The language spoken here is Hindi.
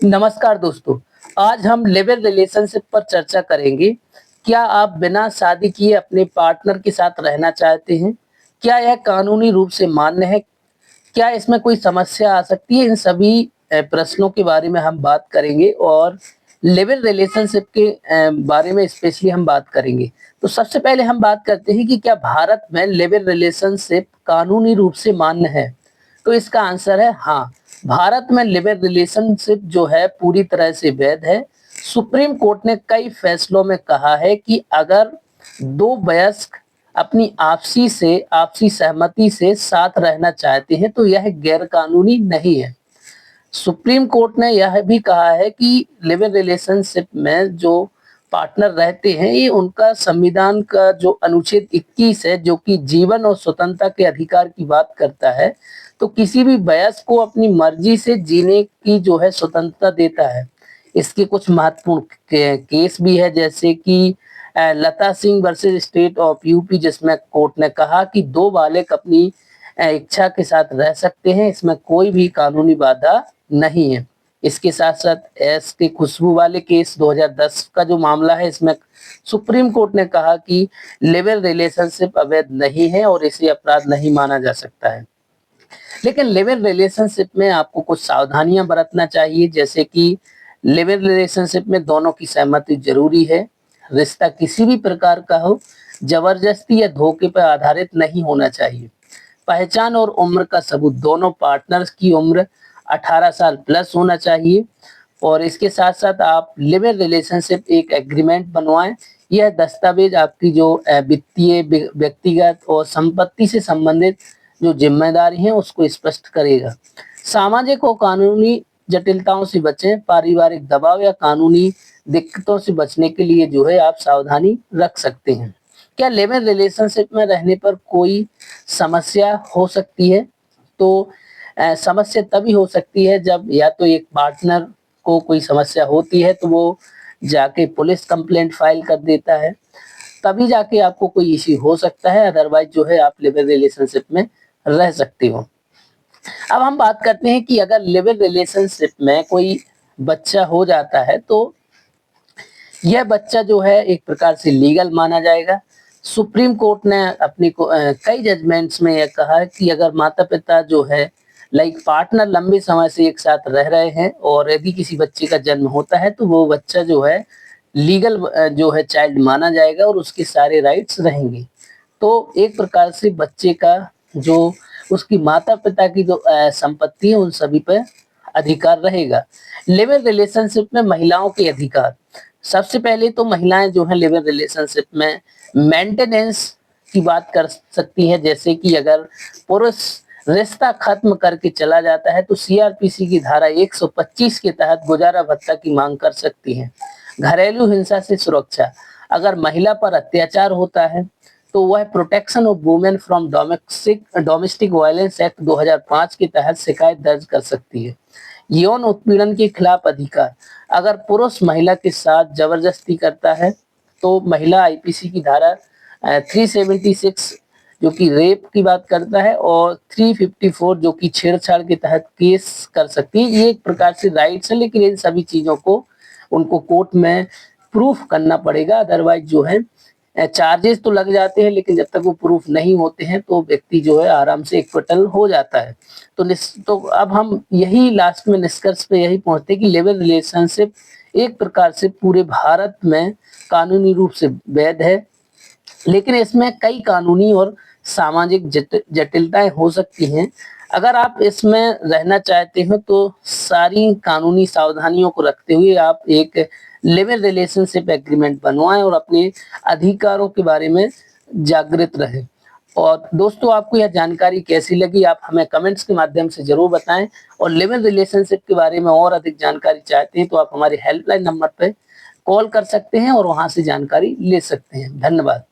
नमस्कार दोस्तों, आज हम लिव-इन रिलेशनशिप पर चर्चा करेंगे। क्या आप बिना शादी किए अपने पार्टनर के साथ रहना चाहते हैं? क्या यह कानूनी रूप से मान्य है? क्या इसमें कोई समस्या आ सकती है? इन सभी प्रश्नों के बारे में हम बात करेंगे और लिव-इन रिलेशनशिप के बारे में स्पेशली हम बात करेंगे। तो सबसे पहले हम बात करते हैं कि क्या भारत में लिव-इन रिलेशनशिप कानूनी रूप से मान्य है? तो इसका आंसर है हाँ। भारत में लिव-इन रिलेशनशिप जो है पूरी तरह से वैध है। सुप्रीम कोर्ट ने कई फैसलों में कहा है कि अगर दो वयस्क अपनी आपसी सहमति से साथ रहना चाहते हैं तो यह गैर कानूनी नहीं है। सुप्रीम कोर्ट ने यह भी कहा है कि लिव इन रिलेशनशिप में जो पार्टनर रहते हैं ये उनका संविधान का जो अनुच्छेद 21 है जो कि जीवन और स्वतंत्रता के अधिकार की बात करता है, तो किसी भी वयस्क को अपनी मर्जी से जीने की जो है स्वतंत्रता देता है। इसके कुछ महत्वपूर्ण केस भी है जैसे कि Lata Singh versus state of UP, जिसमें कोर्ट ने कहा कि दो बालक अपनी इच्छा के साथ रह सकते हैं, इसमें कोई भी कानूनी बाधा नहीं है। इसके साथ-साथ एस के खुशबू वाले केस 2010 का जो मामला है, इसमें सुप्रीम कोर्ट ने कहा कि लिव इन रिलेशनशिप अवैध नहीं है और इसे अपराध नहीं माना जा सकता है। लेकिन लिव इन रिलेशनशिप में आपको कुछ सावधानियां बरतना चाहिए, जैसे कि लिव इन रिलेशनशिप में दोनों की सहमति जरूरी है। रिश्ता किसी भी प्रकार का हो, जबरदस्ती या धोखे पर आधारित नहीं होना चाहिए। पहचान और उम्र का सबूत, दोनों पार्टनर्स की उम्र 18 साल प्लस होना चाहिए। और इसके साथ साथ आप लिव इन रिलेशनशिप एक एग्रीमेंट बनवाएं। यह दस्तावेज आपकी जो वित्तीय, व्यक्तिगत और संपत्ति से संबंधित जो जिम्मेदारी है उसको स्पष्ट करेगा। सामाजिक और कानूनी जटिलताओं से बचें। पारिवारिक दबाव या कानूनी दिक्कतों से बचने के लिए जो है आप सावधानी रख सकते हैं। क्या लिव इन रिलेशनशिप में रहने पर कोई समस्या हो सकती है? तो समस्या तभी हो सकती है जब या तो एक पार्टनर को कोई समस्या होती है तो वो जाके पुलिस कंप्लेंट फाइल कर देता है, तभी जाके आपको कोई इश्यू हो सकता है, अदरवाइज जो है आप लिव इन रिलेशनशिप में रह सकते हो। अब हम बात करते हैं कि अगर लिव इन रिलेशनशिप में कोई बच्चा हो जाता है तो यह बच्चा जो है एक प्रकार से लीगल माना जाएगा। सुप्रीम कोर्ट ने अपनी कई जजमेंट्स में यह कहा है कि अगर माता-पिता जो है पार्टनर लंबे समय से एक साथ रह रहे हैं और यदि किसी बच्चे का जन्म होता है तो वो बच्चा जो है लीगल जो है चाइल्ड माना जाएगा और उसके सारे राइट्स रहेंगे। तो एक प्रकार से बच्चे का जो उसकी माता-पिता की जो संपत्ति है उन सभी पे अधिकार रहेगा। लिव इन रिलेशनशिप में महिलाओं के अधिकार, सबसे पहले तो महिलाएं जो है लिव इन रिलेशनशिप में मेंटेनेंस की बात कर सकती है, जैसे कि अगर पुरुष रिश्ता खत्म करके चला जाता है तो सीआरपीसी की धारा 125 के तहत गुजारा भत्ता की मांग कर सकती है। घरेलू हिंसा से सुरक्षा, अगर महिला पर अत्याचार होता है तो वह protection of women from domestic violence act 2005 के तहत शिकायत दर्ज कर सकती है। यौन उत्पीड़न के खिलाफ अधिकार, अगर पुरुष महिला के साथ जबरदस्ती करता है तो महिला आईपीसी की धारा 376 जो कि रेप की बात करता है और 354 जो कि छेड़छाड़ के तहत केस कर सकती है। ये एक प्रकार से राइट्स है, लेकिन इन सभी चीजों को उनको कोर्ट में प्रूफ करना पड़ेगा, अदरवाइज जो है चार्जेस तो लग जाते हैं लेकिन जब तक वो प्रूफ नहीं होते हैं तो व्यक्ति जो है आराम से एक्विटल हो जाता है। तो अब हम यही लास्ट में निष्कर्ष पे यही पहुंचते हैं कि लिव इन रिलेशनशिप एक प्रकार से पूरे भारत में कानूनी रूप से वैध है, लेकिन इसमें कई कानूनी और सामाजिक जटिलताएं हो सकती हैं। अगर आप इसमें रहना चाहते हो तो सारी कानूनी सावधानियों को रखते हुए आप एक लिव इन रिलेशनशिप एग्रीमेंट बनवाएं और अपने अधिकारों के बारे में जागृत रहें। और दोस्तों, आपको यह जानकारी कैसी लगी आप हमें कमेंट्स के माध्यम से जरूर बताएं। और लिव इन रिलेशनशिप के बारे में और अधिक जानकारी चाहते हैं तो आप हमारे हेल्पलाइन नंबर पे कॉल कर सकते हैं और वहां से जानकारी ले सकते हैं। धन्यवाद।